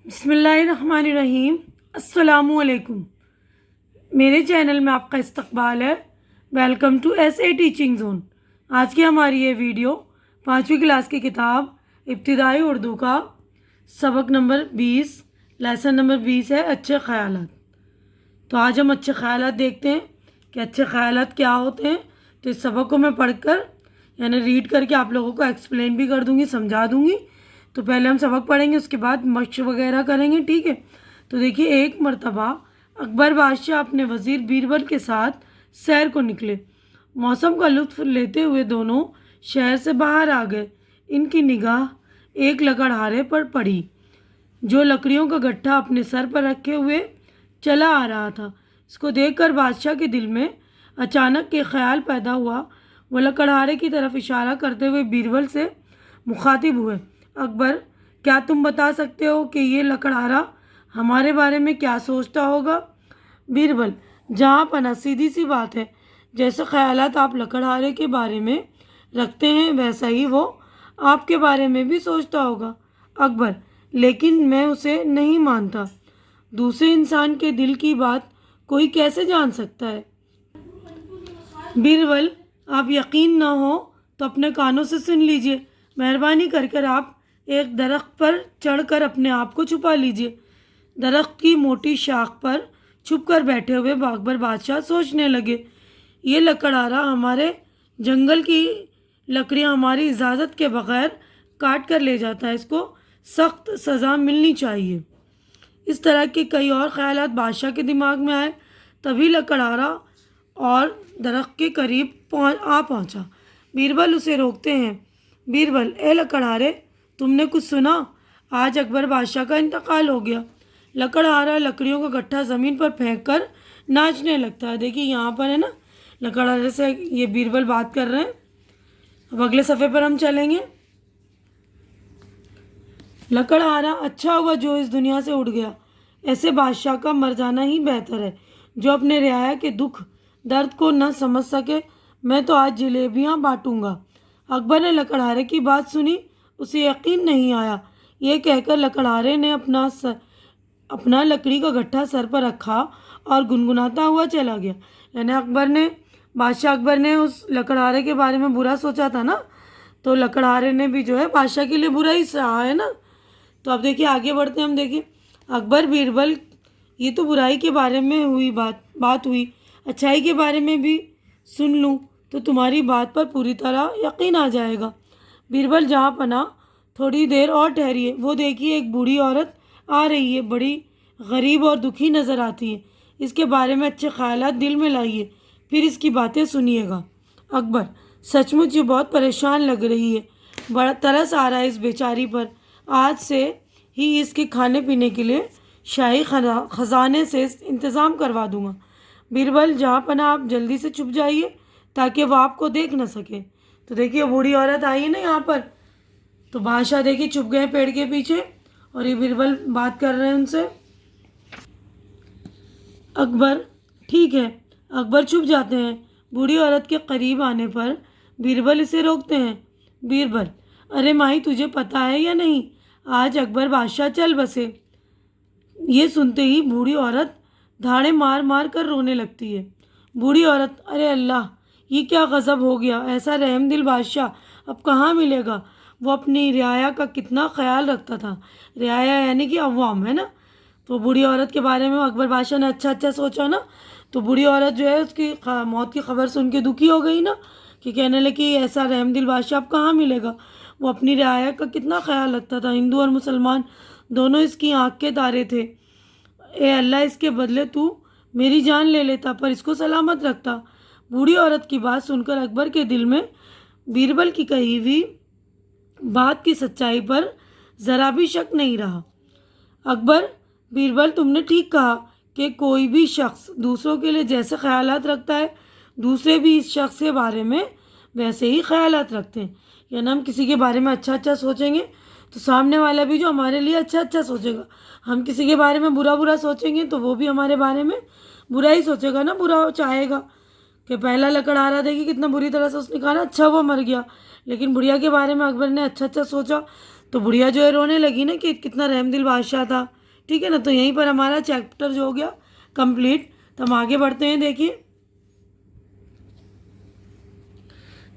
بسم اللہ الرحمن الرحیم۔ السلام علیکم۔ میرے چینل میں آپ کا استقبال ہے۔ Welcome to S A teaching zone. آج کی ہماری یہ ویڈیو 5ویں کلاس کی کتاب ابتدائی اردو کا سبق نمبر 20 لیسن نمبر 20 ہے اچھے خیالات۔ تو آج ہم اچھے خیالات دیکھتے ہیں کہ اچھے خیالات کیا ہوتے ہیں۔ تو اس سبق کو میں پڑھ کر یعنی ریڈ کر کے آپ لوگوں کو ایکسپلین بھی کر دوں گی، سمجھا دوں گی۔ تو پہلے ہم سبق پڑھیں گے، اس کے بعد مشق وغیرہ کریں گے، ٹھیک ہے؟ تو دیکھیے، ایک مرتبہ اکبر بادشاہ اپنے وزیر بیربل کے ساتھ سیر کو نکلے۔ موسم کا لطف لیتے ہوئے دونوں شہر سے باہر آ گئے۔ ان کی نگاہ ایک لکڑہارے پر پڑی جو لکڑیوں کا گٹھا اپنے سر پر رکھے ہوئے چلا آ رہا تھا۔ اس کو دیکھ کر بادشاہ کے دل میں اچانک ایک خیال پیدا ہوا۔ وہ لکڑہارے کی طرف اشارہ کرتے ہوئے بیربل سے مخاطب ہوئے، اکبر، کیا تم بتا سکتے ہو کہ یہ لکڑہارا ہمارے بارے میں کیا سوچتا ہوگا؟ بیربل، جہاں پناہ، سیدھی سی بات ہے، جیسے خیالات آپ لکڑہارے کے بارے میں رکھتے ہیں ویسا ہی وہ آپ کے بارے میں بھی سوچتا ہوگا۔ اکبر، لیکن میں اسے نہیں مانتا۔ دوسرے انسان کے دل کی بات کوئی کیسے جان سکتا ہے؟ بیربل، آپ یقین نہ ہو تو اپنے کانوں سے سن لیجئے۔ مہربانی کر کر آپ ایک درخت پر چڑھ کر اپنے آپ کو چھپا لیجئے۔ درخت کی موٹی شاخ پر چھپ کر بیٹھے ہوئے اکبر بادشاہ سوچنے لگے، یہ لکڑہارا ہمارے جنگل کی لکڑیاں ہماری اجازت کے بغیر کاٹ کر لے جاتا ہے، اس کو سخت سزا ملنی چاہیے۔ اس طرح کے کئی اور خیالات بادشاہ کے دماغ میں آئے۔ تبھی لکڑہارا اور درخت کے قریب پہنچا۔ بیربل اسے روکتے ہیں۔ بیربل، اے لکڑہارے، تم نے کچھ سنا؟ آج اکبر بادشاہ کا انتقال ہو گیا۔ لکڑہارا لکڑیوں کا گٹھا زمین پر پھینک کر ناچنے لگتا ہے۔ دیکھیے یہاں پر ہے نا، لکڑہارے سے یہ بیربل بات کر رہے ہیں۔ اب اگلے صفحے پر ہم چلیں گے۔ لکڑہارا، اچھا ہوا جو اس دنیا سے اٹھ گیا۔ ایسے بادشاہ کا مر جانا ہی بہتر ہے جو اپنے رعایا کے دکھ درد کو نہ سمجھ سکے۔ میں تو آج جلیبیاں بانٹوں گا۔ اکبر نے لکڑہارے کی بات سنی، اسے یقین نہیں آیا۔ یہ کہہ کر لکڑہارے نے اپنا لکڑی کا گٹھا سر پر رکھا اور گنگناتا ہوا چلا گیا۔ یعنی بادشاہ اکبر نے اس لکڑہارے کے بارے میں برا سوچا تھا نا، تو لکڑہارے نے بھی جو ہے بادشاہ کے لیے برا ہی سہا ہے نا۔ تو اب دیکھیے آگے بڑھتے ہیں ہم۔ دیکھیے، اکبر، بیربل، یہ تو برائی کے بارے میں بات ہوئی، اچھائی کے بارے میں بھی سن لوں تو تمہاری بات پر پوری طرح یقین آ جائے گا۔ بیربل، جہاں پناہ، تھوڑی دیر اور ٹھہریے۔ وہ دیکھیے، ایک بوڑھی عورت آ رہی ہے، بڑی غریب اور دکھی نظر آتی ہے۔ اس کے بارے میں اچھے خیالات دل میں لائیے، پھر اس کی باتیں سنیے گا۔ اکبر، سچ مچ یہ بہت پریشان لگ رہی ہے، بڑا ترس آ رہا ہے اس بیچاری پر۔ آج سے ہی اس کے کھانے پینے کے لیے شاہی خزانے سے انتظام کروا دوں گا۔ بیربل، جہاں پناہ، آپ جلدی سے چھپ جائیے تاکہ وہ آپ کو دیکھ نہ سکے۔ تو دیکھیے بوڑھی عورت آئی ہے نا یہاں پر، تو بادشاہ دیکھیے چھپ گئے پیڑ کے پیچھے اور یہ بیربل بات کر رہے ہیں ان سے۔ اکبر، ٹھیک ہے۔ اکبر چھپ جاتے ہیں۔ بوڑھی عورت کے قریب آنے پر بیربل اسے روکتے ہیں۔ بیربل، ارے مائی، تجھے پتا ہے یا نہیں، آج اکبر بادشاہ چل بسے۔ یہ سنتے ہی بوڑھی عورت دھاڑے مار مار کر رونے لگتی ہے۔ بوڑھی عورت، ارے اللہ، یہ کیا غضب ہو گیا، ایسا رحم دل بادشاہ اب کہاں ملے گا؟ وہ اپنی رعایا کا کتنا خیال رکھتا تھا۔ رعایا یعنی کہ عوام ہے نا۔ تو بوڑھی عورت کے بارے میں اکبر بادشاہ نے اچھا سوچا نا، تو بوڑھی عورت جو ہے اس کی موت کی خبر سن کے دکھی ہو گئی نا، کہ کہنے لگی ایسا رحم دل بادشاہ اب کہاں ملے گا؟ وہ اپنی رعایا کا کتنا خیال رکھتا تھا، ہندو اور مسلمان دونوں اس کی آنکھ کے تارے تھے۔ اے اللہ، اس کے بدلے تو میری جان لے لیتا پر اس کو سلامت رکھتا۔ بوڑھی عورت کی بات سن کر اکبر کے دل میں بیربل کی کہی ہوئی بات کی سچائی پر ذرا بھی شک نہیں رہا۔ اکبر، بیربل، تم نے ٹھیک کہا کہ کوئی بھی شخص دوسروں کے لیے جیسے خیالات رکھتا ہے، دوسرے بھی اس شخص کے بارے میں ویسے ہی خیالات رکھتے ہیں۔ یعنی ہم کسی کے بارے میں اچھا سوچیں گے تو سامنے والا بھی جو ہمارے لیے اچھا سوچے گا۔ ہم کسی کے بارے میں برا سوچیں گے تو وہ بھی ہمارے بارے میں برا ہی سوچے گا نا، برا چاہے گا۔ کہ پہلا لکڑہارا دیکھیے کتنا بری طرح سے اس نے کہا نا، اچھا وہ مر گیا، لیکن بڑھیا کے بارے میں اکبر نے اچھا سوچا تو بڑھیا جو ہے رونے لگی نا کہ کتنا رحم دل بادشاہ تھا، ٹھیک ہے نا. تو یہیں پر ہمارا چیپٹر جو ہو گیا کمپلیٹ. تو ہم آگے بڑھتے ہیں. دیکھیے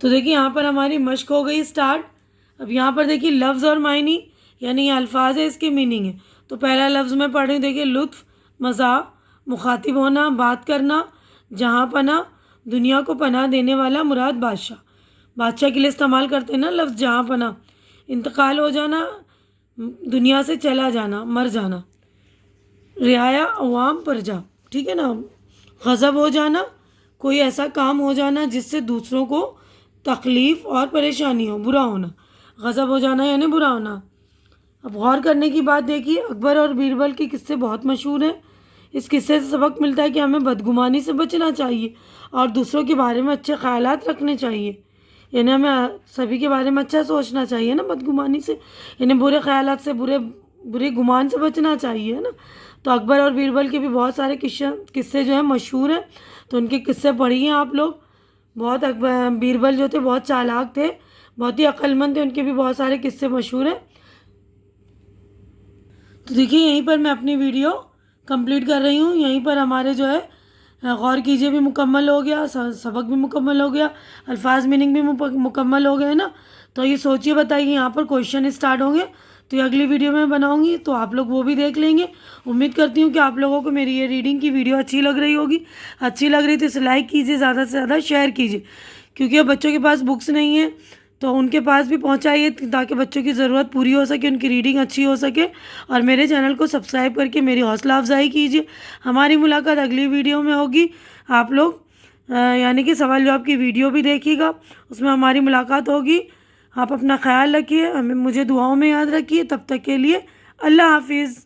تو دیکھیے یہاں پر ہماری مشق ہو گئی اسٹارٹ. اب یہاں پر دیکھیے لفظ اور معنی، یعنی یہ الفاظ ہے، اس کے میننگ ہے. تو پہلا لفظ میں پڑھ رہی ہوں. دیکھیے لطف، مزاح، مخاطب ہونا، بات کرنا. جہاں پناہ، دنیا کو پناہ دینے والا، مراد بادشاہ. بادشاہ کے لیے استعمال کرتے ہیں نا لفظ جہاں پناہ. انتقال ہو جانا، دنیا سے چلا جانا، مر جانا. رعایا، عوام، پرجا، ٹھیک ہے نا. غضب ہو جانا، کوئی ایسا کام ہو جانا جس سے دوسروں کو تکلیف اور پریشانی ہو، برا ہونا. غضب ہو جانا یعنی برا ہونا. اب غور کرنے کی بات دیکھیے، اکبر اور بیربل کے قصے بہت مشہور ہیں. اس قصے سے سبق ملتا ہے کہ ہمیں بدگمانی سے بچنا چاہیے اور دوسروں کے بارے میں اچھے خیالات رکھنے چاہیے. یعنی ہمیں سبھی کے بارے میں اچھا سوچنا چاہیے نا، بدگمانی سے یعنی برے خیالات سے، برے گمان سے بچنا چاہیے نا. تو اکبر اور بیربل کے بھی بہت سارے قصے جو ہیں مشہور ہیں. تو ان کے قصے پڑھیے آپ لوگ. بہت بیربل جو تھے بہت چالاک تھے، بہت ہی عقل مند تھے. ان کے بھی بہت سارے قصے مشہور ہیں. تو دیکھیے یہیں پر میں اپنی ویڈیو کمپلیٹ کر رہی ہوں. یہیں پر ہمارے جو ہے غور کیجیے بھی مکمل ہو گیا، سبق بھی مکمل ہو گیا، الفاظ میننگ بھی مکمل ہو گئے نا. تو یہ سوچیے بتائیے، یہاں پر کویشچن اسٹارٹ ہوں گے تو یہ اگلی ویڈیو میں بناؤں گی، تو آپ لوگ وہ بھی دیکھ لیں گے. امید کرتی ہوں کہ آپ لوگوں کو میری یہ ریڈنگ کی ویڈیو اچھی لگ رہی ہوگی. اچھی لگ رہی تو اسے لائک کیجیے، زیادہ سے زیادہ شیئر کیجیے. کیونکہ اب بچوں کے پاس بکس نہیں ہیں تو ان کے پاس بھی پہنچائیے تاکہ بچوں کی ضرورت پوری ہو سکے، ان کی ریڈنگ اچھی ہو سکے. اور میرے چینل کو سبسکرائب کر کے میری حوصلہ افزائی کیجیے. ہماری ملاقات اگلی ویڈیو میں ہوگی. آپ لوگ یعنی کہ سوال جواب کی ویڈیو بھی دیکھیے گا، اس میں ہماری ملاقات ہوگی. آپ اپنا خیال رکھیے، مجھے دعاؤں میں یاد رکھیے. تب تک کے لیے اللہ حافظ.